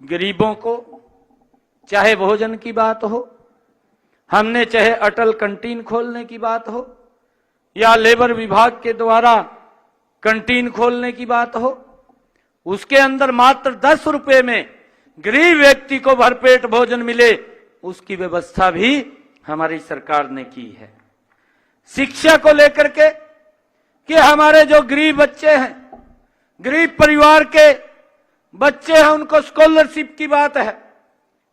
गरीबों को चाहे भोजन की बात हो, हमने चाहे अटल कैंटीन खोलने की बात हो या लेबर विभाग के द्वारा कैंटीन खोलने की बात हो, उसके अंदर मात्र 10 रुपए में गरीब व्यक्ति को भरपेट भोजन मिले, उसकी व्यवस्था भी हमारी सरकार ने की है। शिक्षा को लेकर के कि हमारे जो गरीब बच्चे हैं, गरीब परिवार के बच्चे हैं, उनको स्कॉलरशिप की बात है।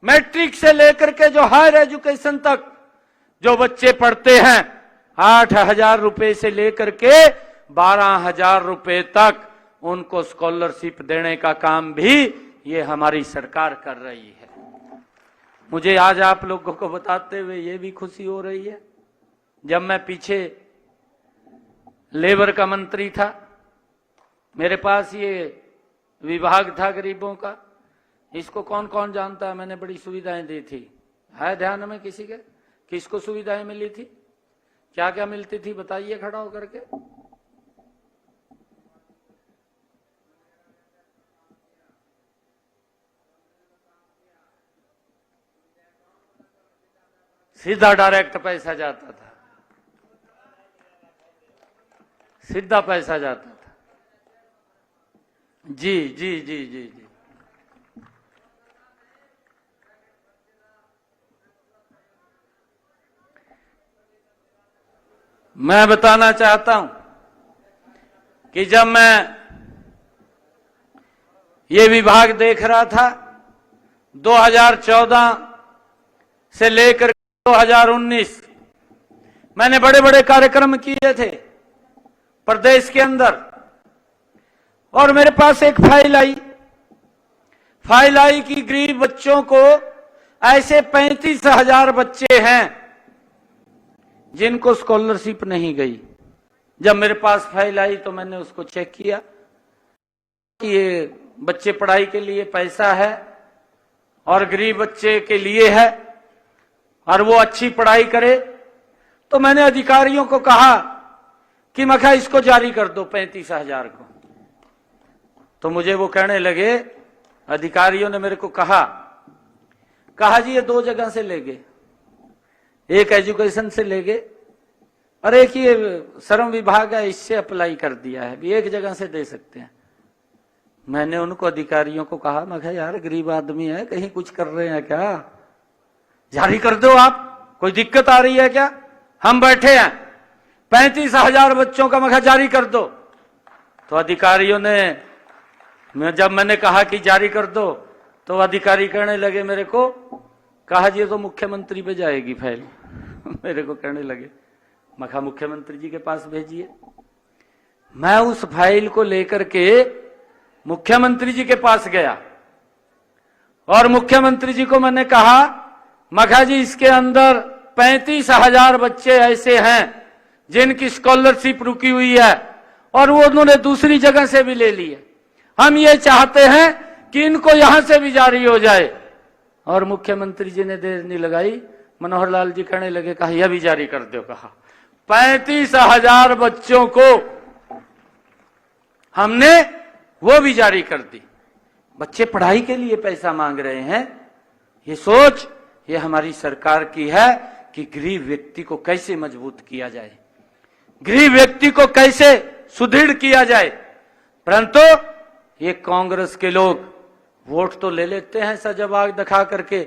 मैट्रिक से लेकर के जो हायर एजुकेशन तक जो बच्चे पढ़ते हैं, 8,000 रुपए से लेकर के 12,000 रुपए तक उनको स्कॉलरशिप देने का काम भी ये हमारी सरकार कर रही है। मुझे आज आप लोगों को बताते हुए ये भी खुशी हो रही है, जब मैं पीछे लेबर का मंत्री था, मेरे पास ये विभाग था गरीबों का। इसको कौन कौन जानता है? मैंने बड़ी सुविधाएं दी थी। है ध्यान में किसी के? किसको सुविधाएं मिली थी? क्या क्या मिलती थी बताइए खड़ा होकर के। सीधा डायरेक्ट पैसा जाता था, सीधा पैसा जाता था। जी जी जी जी जी। मैं बताना चाहता हूं कि जब मैं ये विभाग देख रहा था 2014 से लेकर 2019 मैंने बड़े बड़े कार्यक्रम किए थे प्रदेश के अंदर, और मेरे पास एक फाइल आई कि गरीब बच्चों को ऐसे 35,000 बच्चे हैं जिनको स्कॉलरशिप नहीं गई। जब मेरे पास फाइल आई तो मैंने उसको चेक किया कि ये बच्चे पढ़ाई के लिए पैसा है और गरीब बच्चे के लिए है और वो अच्छी पढ़ाई करे, तो मैंने अधिकारियों को कहा कि मखा इसको जारी कर दो 35,000 को। तो मुझे वो कहने लगे, अधिकारियों ने मेरे को कहा जी ये 2 जगह से ले गए, एक एजुकेशन से ले गए और एक ये श्रम विभाग है इससे अप्लाई कर दिया है, भी एक जगह से दे सकते हैं। मैंने उनको अधिकारियों को कहा, मैं कहा यार गरीब आदमी है, कहीं कुछ कर रहे हैं क्या, जारी कर दो आप, कोई दिक्कत आ रही है क्या, हम बैठे हैं 35,000 बच्चों का, मैं कहा जारी कर दो। तो अधिकारियों ने, जब मैंने कहा कि जारी कर दो तो अधिकारी कहने लगे मेरे को, कहा जी ये तो मुख्यमंत्री पे जाएगी फाइल। मेरे को कहने लगे, मैं कहा मुख्यमंत्री जी के पास भेजिए। मैं उस फाइल को लेकर के मुख्यमंत्री जी के पास गया और मुख्यमंत्री जी को मैंने कहा, मखा जी इसके अंदर 35,000 बच्चे ऐसे हैं जिनकी स्कॉलरशिप रुकी हुई है और वो उन्होंने दूसरी जगह से भी ले ली है, हम ये चाहते हैं कि इनको यहां से भी जारी हो जाए। और मुख्यमंत्री जी ने देर नहीं लगाई, मनोहर लाल जी कहने लगे, कहा यह भी जारी कर दो। कहा 35,000 बच्चों को हमने वो भी जारी कर दी। बच्चे पढ़ाई के लिए पैसा मांग रहे हैं, ये सोच ये हमारी सरकार की है कि गरीब व्यक्ति को कैसे मजबूत किया जाए, गरीब व्यक्ति को कैसे सुदृढ़ किया जाए। परंतु ये कांग्रेस के लोग वोट तो ले लेते हैं सजावाग दिखा करके,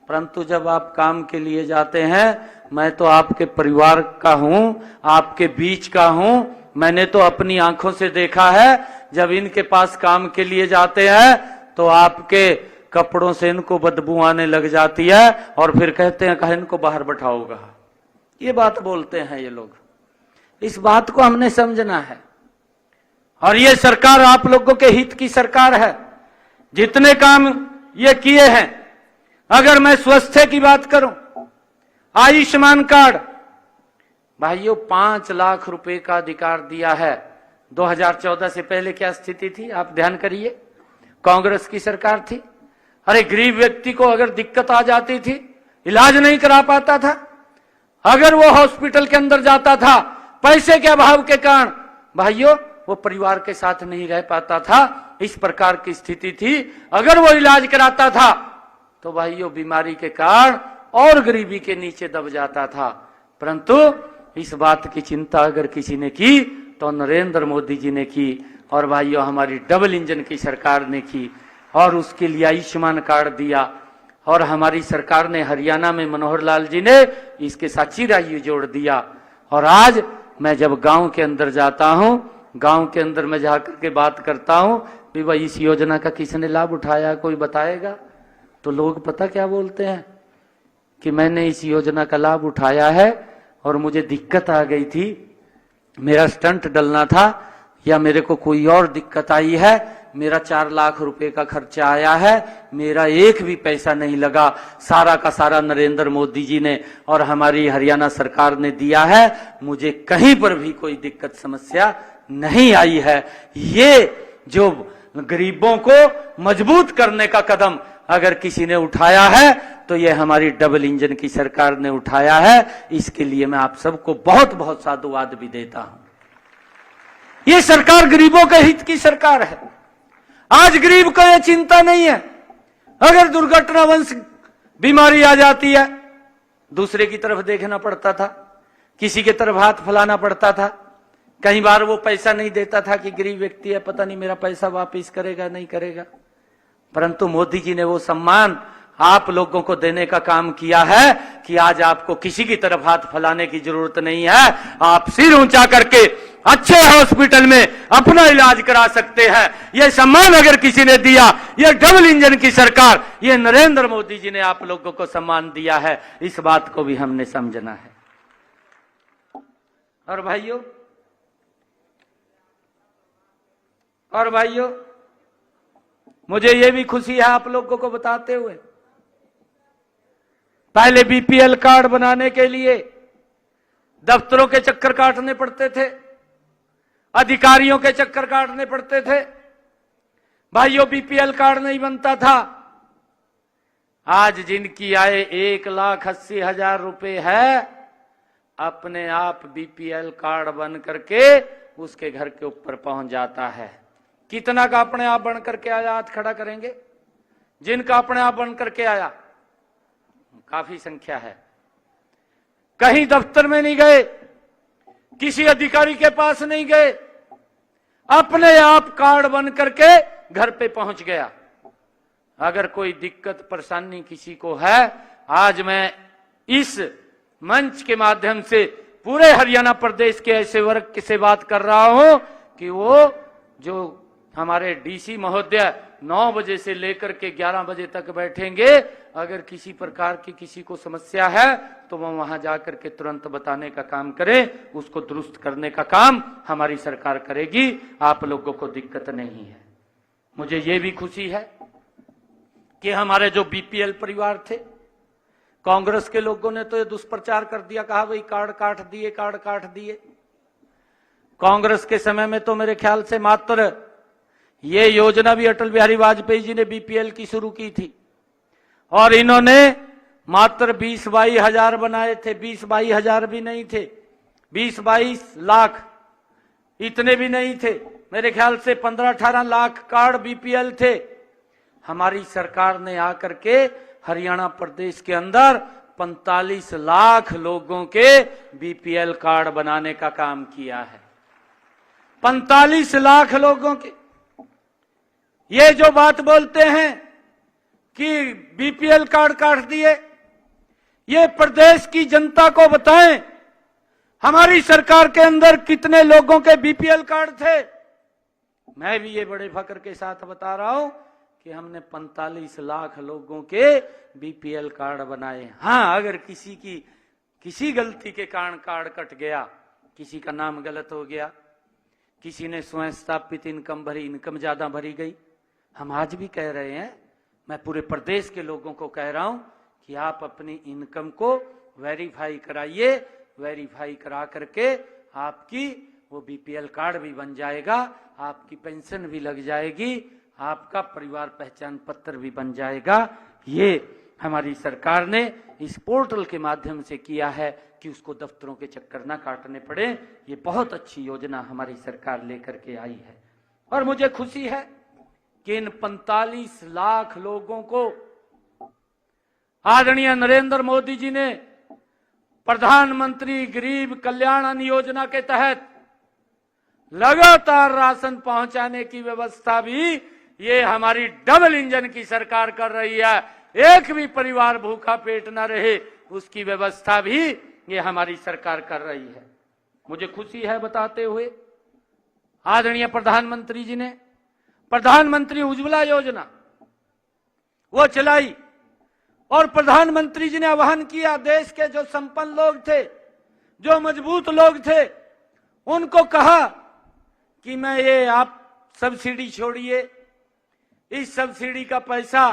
परंतु जब आप काम के लिए जाते हैं, मैं तो आपके परिवार का हूं, आपके बीच का हूं, मैंने तो अपनी आंखों से देखा है, जब इनके पास काम के लिए जाते हैं तो आपके कपड़ों से इनको बदबू आने लग जाती है और फिर कहते हैं कहा इनको बाहर बैठाओगा। ये बात बोलते हैं ये लोग। इस बात को हमने समझना है और ये सरकार आप लोगों के हित की सरकार है। जितने काम ये किए हैं, अगर मैं स्वास्थ्य की बात करूं, आयुष्मान कार्ड भाइयों 5 लाख रुपए का अधिकार दिया है। 2014 से पहले क्या स्थिति थी आप ध्यान करिए, कांग्रेस की सरकार थी। अरे गरीब व्यक्ति को अगर दिक्कत आ जाती थी, इलाज नहीं करा पाता था, अगर वो हॉस्पिटल के अंदर जाता था पैसे के अभाव के कारण, भाइयों वो परिवार के साथ नहीं रह पाता था, इस प्रकार की स्थिति थी। अगर वो इलाज कराता था तो भाइयों बीमारी के कारण और गरीबी के नीचे दब जाता था। परंतु इस बात की चिंता अगर किसी ने की तो नरेंद्र मोदी जी ने की और भाइयों हमारी डबल इंजन की सरकार ने की और उसके लिए आयुष्मान कार्ड दिया। और हमारी सरकार ने हरियाणा में मनोहर लाल जी ने इसके साथ चिरायु जोड़ दिया। और आज मैं जब गांव के अंदर जाता हूं, गांव के अंदर मैं जाकर के बात करता हूं कि भाई इस योजना का किसने लाभ उठाया, कोई बताएगा? तो लोग पता क्या बोलते हैं कि मैंने इस योजना का लाभ उठाया है और मुझे दिक्कत आ गई थी, मेरा स्टंट डलना था या मेरे को कोई और दिक्कत आई है, मेरा 4 लाख रुपए का खर्चा आया है, मेरा एक भी पैसा नहीं लगा, सारा का सारा नरेंद्र मोदी जी ने और हमारी हरियाणा सरकार ने दिया है, मुझे कहीं पर भी कोई दिक्कत समस्या नहीं आई है। ये जो गरीबों को मजबूत करने का कदम अगर किसी ने उठाया है तो ये हमारी डबल इंजन की सरकार ने उठाया है। इसके लिए मैं आप सबको बहुत बहुत साधुवाद भी देता हूं। ये सरकार गरीबों के हित की सरकार है। आज गरीब को यह चिंता नहीं है, अगर दुर्घटनावश बीमारी आ जाती है दूसरे की तरफ देखना पड़ता था, किसी की तरफ हाथ फैलाना पड़ता था, कई बार वो पैसा नहीं देता था कि गरीब व्यक्ति है, पता नहीं मेरा पैसा वापस करेगा नहीं करेगा। परंतु मोदी जी ने वो सम्मान आप लोगों को देने का काम किया है कि आज आपको किसी की तरफ हाथ फैलाने की जरूरत नहीं है। आप सिर ऊंचा करके अच्छे हॉस्पिटल में अपना इलाज करा सकते हैं। ये सम्मान अगर किसी ने दिया, ये डबल इंजन की सरकार, ये नरेंद्र मोदी जी ने आप लोगों को सम्मान दिया है, इस बात को भी हमने समझना है। और भाइयों, मुझे ये भी खुशी है आप लोगों को बताते हुए, पहले बीपीएल कार्ड बनाने के लिए दफ्तरों के चक्कर काटने पड़ते थे, अधिकारियों के चक्कर काटने पड़ते थे। भाइयों, बीपीएल कार्ड नहीं बनता था। आज जिनकी आय 1,80,000 रुपए है, अपने आप बीपीएल कार्ड बन करके उसके घर के ऊपर पहुंच जाता है। कितना का अपने आप बन करके आया, हाथ खड़ा करेंगे? जिनका अपने आप बन करके आया काफी संख्या है। कहीं दफ्तर में नहीं गए, किसी अधिकारी के पास नहीं गए, अपने आप कार्ड बन करके घर पे पहुंच गया। अगर कोई दिक्कत परेशानी किसी को है, आज मैं इस मंच के माध्यम से पूरे हरियाणा प्रदेश के ऐसे वर्ग से बात कर रहा हूं कि वो जो हमारे डीसी महोदय 9 बजे से लेकर के 11 बजे तक बैठेंगे, अगर किसी प्रकार की किसी को समस्या है तो वो वहां जाकर के तुरंत बताने का काम करें, उसको दुरुस्त करने का काम हमारी सरकार करेगी। आप लोगों को दिक्कत नहीं है। मुझे ये भी खुशी है कि हमारे जो बीपीएल परिवार थे, कांग्रेस के लोगों ने तो ये दुष्प्रचार कर दिया, कहा भाई कार्ड काट दिए, कार्ड काट दिए। कांग्रेस के समय में तो मेरे ख्याल से मात्र ये योजना भी अटल बिहारी वाजपेयी जी ने बीपीएल की शुरू की थी, और इन्होंने मात्र 20-22 हजार बनाए थे। 20-22 हजार भी नहीं थे, 20-22 लाख, इतने भी नहीं थे। मेरे ख्याल से 15-18 लाख कार्ड बीपीएल थे। हमारी सरकार ने आकर के हरियाणा प्रदेश के अंदर 45 लाख लोगों के बीपीएल कार्ड बनाने का काम किया है। 45 लाख लोगों के। ये जो बात बोलते हैं कि बीपीएल कार्ड काट दिए, ये प्रदेश की जनता को बताएं, हमारी सरकार के अंदर कितने लोगों के बीपीएल कार्ड थे। मैं भी ये बड़े फक्र के साथ बता रहा हूं कि हमने 45 लाख लोगों के बीपीएल कार्ड बनाए। हाँ, अगर किसी गलती के कारण कार्ड कट गया, किसी का नाम गलत हो गया, किसी ने स्वयं स्थापित इनकम भरी, इनकम ज्यादा भरी गई, हम आज भी कह रहे हैं, मैं पूरे प्रदेश के लोगों को कह रहा हूं कि आप अपनी इनकम को वेरीफाई कराइए। वेरीफाई करा करके आपकी वो बीपीएल कार्ड भी बन जाएगा, आपकी पेंशन भी लग जाएगी, आपका परिवार पहचान पत्र भी बन जाएगा। ये हमारी सरकार ने इस पोर्टल के माध्यम से किया है कि उसको दफ्तरों के चक्कर ना काटने पड़े। ये बहुत अच्छी योजना हमारी सरकार लेकर के आई है, और मुझे खुशी है कि इन 45 लाख लोगों को आदरणीय नरेंद्र मोदी जी ने प्रधानमंत्री गरीब कल्याण अन्न योजना के तहत लगातार राशन पहुंचाने की व्यवस्था भी ये हमारी डबल इंजन की सरकार कर रही है। एक भी परिवार भूखा पेट ना रहे, उसकी व्यवस्था भी ये हमारी सरकार कर रही है। मुझे खुशी है बताते हुए, आदरणीय प्रधानमंत्री जी ने प्रधानमंत्री उज्ज्वला योजना वो चलाई, और प्रधानमंत्री जी ने आह्वान किया, देश के जो संपन्न लोग थे, जो मजबूत लोग थे, उनको कहा कि मैं ये आप सब्सिडी छोड़िए, इस सब्सिडी का पैसा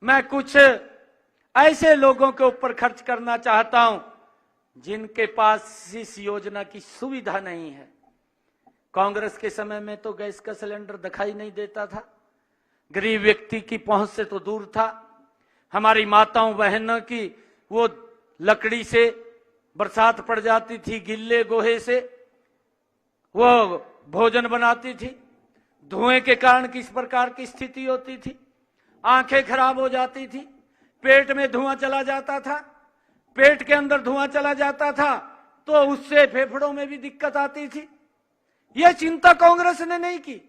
मैं कुछ ऐसे लोगों के ऊपर खर्च करना चाहता हूं जिनके पास इस योजना की सुविधा नहीं है। कांग्रेस के समय में तो गैस का सिलेंडर दिखाई नहीं देता था, गरीब व्यक्ति की पहुंच से तो दूर था। हमारी माताओं बहनों की वो लकड़ी से बरसात पड़ जाती थी, गिल्ले गोहे से वो भोजन बनाती थी, धुएं के कारण किस प्रकार की स्थिति होती थी, आंखें खराब हो जाती थी, पेट में धुआं चला जाता था, पेट के अंदर धुआं चला जाता था तो उससे फेफड़ों में भी दिक्कत आती थी। यह चिंता कांग्रेस ने नहीं की।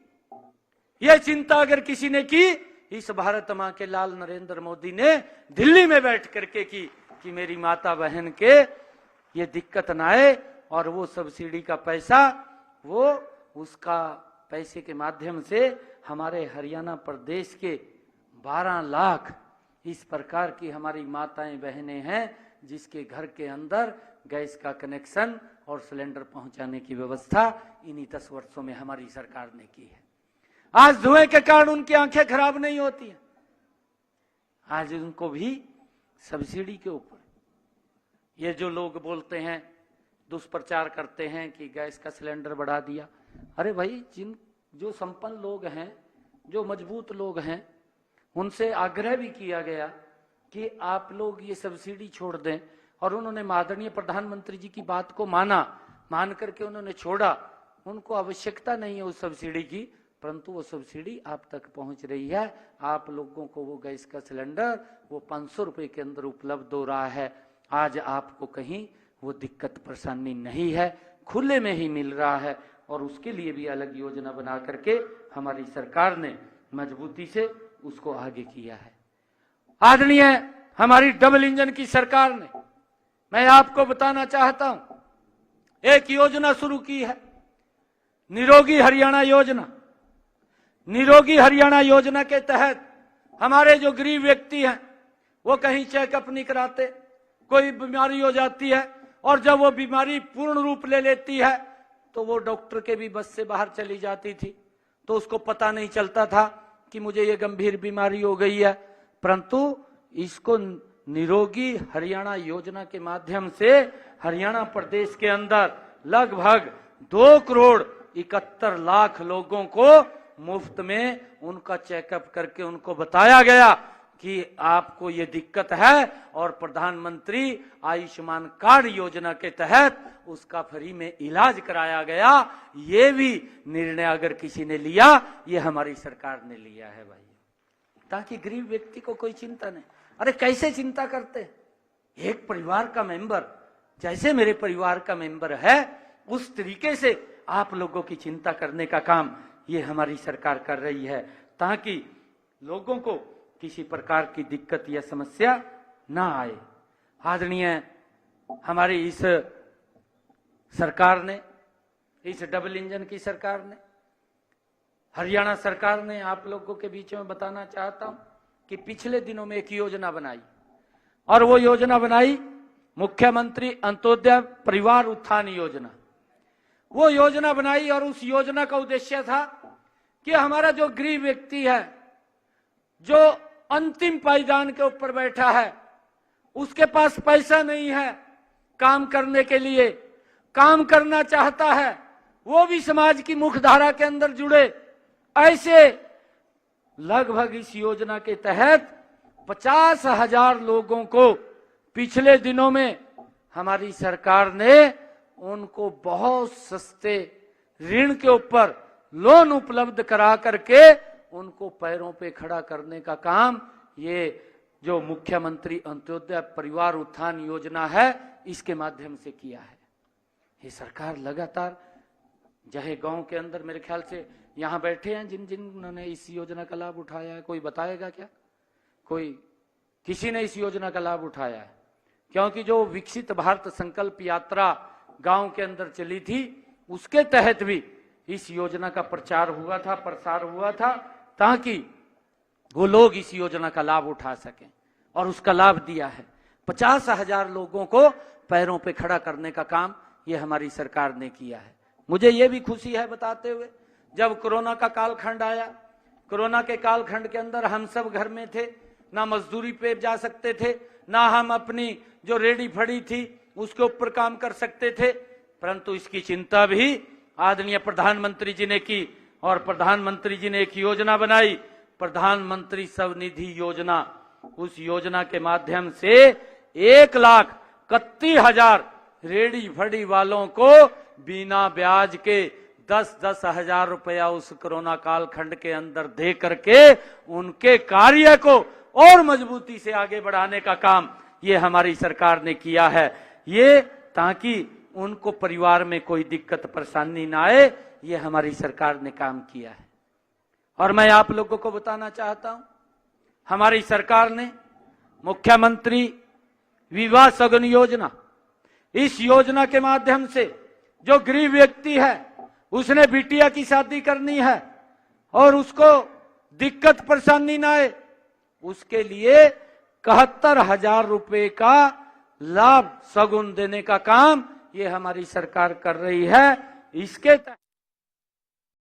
यह चिंता अगर किसी ने की, इस भारत मां के लाल नरेंद्र मोदी ने दिल्ली में बैठ करके की कि मेरी माता बहन के ये दिक्कत ना आए, और वो सब्सिडी का पैसा वो उसका पैसे के माध्यम से हमारे हरियाणा प्रदेश के 12 लाख इस प्रकार की हमारी माताएं बहनें हैं जिसके घर के अंदर गैस का कनेक्शन और सिलेंडर पहुंचाने की व्यवस्था इन्हीं 10 वर्षों में हमारी सरकार ने की है। आज धुएं के कारण उनकी आंखें खराब नहीं होती हैं, आज उनको भी सब्सिडी के ऊपर ये जो लोग बोलते हैं, दुष्प्रचार करते हैं कि गैस का सिलेंडर बढ़ा दिया। अरे भाई, जो संपन्न लोग हैं, जो मजबूत लोग हैं, उनसे आग्रह भी किया गया कि आप लोग ये सब्सिडी छोड़ दें, और उन्होंने माननीय प्रधानमंत्री जी की बात को मान करके उन्होंने छोड़ा। उनको आवश्यकता नहीं है उस सब्सिडी की, परंतु वो सब्सिडी आप तक पहुंच रही है। आप लोगों को वो गैस का सिलेंडर वो 500 रुपए के अंदर उपलब्ध हो रहा है। आज आपको कहीं वो दिक्कत परेशानी नहीं है, खुले में ही मिल रहा है, और उसके लिए भी अलग योजना बना करके हमारी सरकार ने मजबूती से उसको आगे किया है। आदरणीय हमारी डबल इंजन की सरकार ने, मैं आपको बताना चाहता हूं, एक योजना शुरू की है, निरोगी हरियाणा योजना। निरोगी हरियाणा योजना के तहत हमारे जो गरीब व्यक्ति हैं वो कहीं चेकअप नहीं कराते, कोई बीमारी हो जाती है, और जब वो बीमारी पूर्ण रूप ले लेती है तो वो डॉक्टर के भी बस से बाहर चली जाती थी, तो उसको पता नहीं चलता था कि मुझे ये गंभीर बीमारी हो गई है। परंतु इसको निरोगी हरियाणा योजना के माध्यम से हरियाणा प्रदेश के अंदर लगभग 2,71,00,000 लोगों को मुफ्त में उनका चेकअप करके उनको बताया गया कि आपको ये दिक्कत है, और प्रधानमंत्री आयुष्मान कार्ड योजना के तहत उसका फ्री में इलाज कराया गया। ये भी निर्णय अगर किसी ने लिया, ये हमारी सरकार ने लिया है भाई, ताकि गरीब व्यक्ति को कोई चिंता नहीं। अरे कैसे चिंता करते, एक परिवार का मेंबर जैसे मेरे परिवार का मेंबर है उस तरीके से आप लोगों की चिंता करने का काम ये हमारी सरकार कर रही है, ताकि लोगों को किसी प्रकार की दिक्कत या समस्या ना आए। आदरणीय हमारी इस सरकार ने, इस डबल इंजन की सरकार ने, हरियाणा सरकार ने, आप लोगों के बीच में बताना चाहता हूं कि पिछले दिनों में एक योजना बनाई, और वो योजना बनाई मुख्यमंत्री अंत्योदय परिवार उत्थान योजना। वो योजना बनाई और उस योजना का उद्देश्य था कि हमारा जो गरीब व्यक्ति है, जो अंतिम पायदान के ऊपर बैठा है, उसके पास पैसा नहीं है काम करने के लिए, काम करना चाहता है, वो भी समाज की मुख्यधारा के अंदर जुड़े, ऐसे लगभग इस योजना के तहत 50,000 लोगों को पिछले दिनों में हमारी सरकार ने उनको बहुत सस्ते ऋण के ऊपर लोन उपलब्ध करा करके उनको पैरों पे खड़ा करने का काम ये जो मुख्यमंत्री अंत्योदय परिवार उत्थान योजना है इसके माध्यम से किया है। ये सरकार लगातार जहे गांव के अंदर, मेरे ख्याल से यहां बैठे हैं जिन्होंने इस योजना का लाभ उठाया है, कोई बताएगा क्या? किसी ने इस योजना का लाभ उठाया है? क्योंकि जो विकसित भारत संकल्प यात्रा गांव के अंदर चली थी, उसके तहत भी इस योजना का प्रचार हुआ था, प्रसार हुआ था, ताकि वो लोग इस योजना का लाभ उठा सकें, और उसका लाभ दिया है। 50,000 लोगों को पैरों पे खड़ा करने का काम ये हमारी सरकार ने किया है। मुझे ये भी खुशी है बताते हुए, जब कोरोना का कालखंड आया, कोरोना के कालखंड के अंदर हम सब घर में थे, ना मजदूरी पे जा सकते थे, ना हम अपनी जो रेडी फड़ी थी उसके ऊपर काम कर सकते थे, परंतु इसकी चिंता भी आदरणीय प्रधानमंत्री जी ने की, और प्रधानमंत्री जी ने एक योजना बनाई, प्रधानमंत्री स्वनिधि योजना। उस योजना के माध्यम से 1,31,000 रेडी फड़ी वालों को बिना ब्याज के 10-10 हजार रुपया उस कोरोना काल खंड के अंदर दे करके उनके कार्य को और मजबूती से आगे बढ़ाने का काम ये हमारी सरकार ने किया है। ये ताकि उनको परिवार में कोई दिक्कत परेशानी ना आए, ये हमारी सरकार ने काम किया है। और मैं आप लोगों को बताना चाहता हूं, हमारी सरकार ने मुख्यमंत्री विवाह सगुन योजना, इस योजना के माध्यम से जो गरीब व्यक्ति है उसने बिटिया की शादी करनी है और उसको दिक्कत परेशानी ना आए, उसके लिए 71,000 रुपए का लाभ सगुन देने का काम ये हमारी सरकार कर रही है। इसके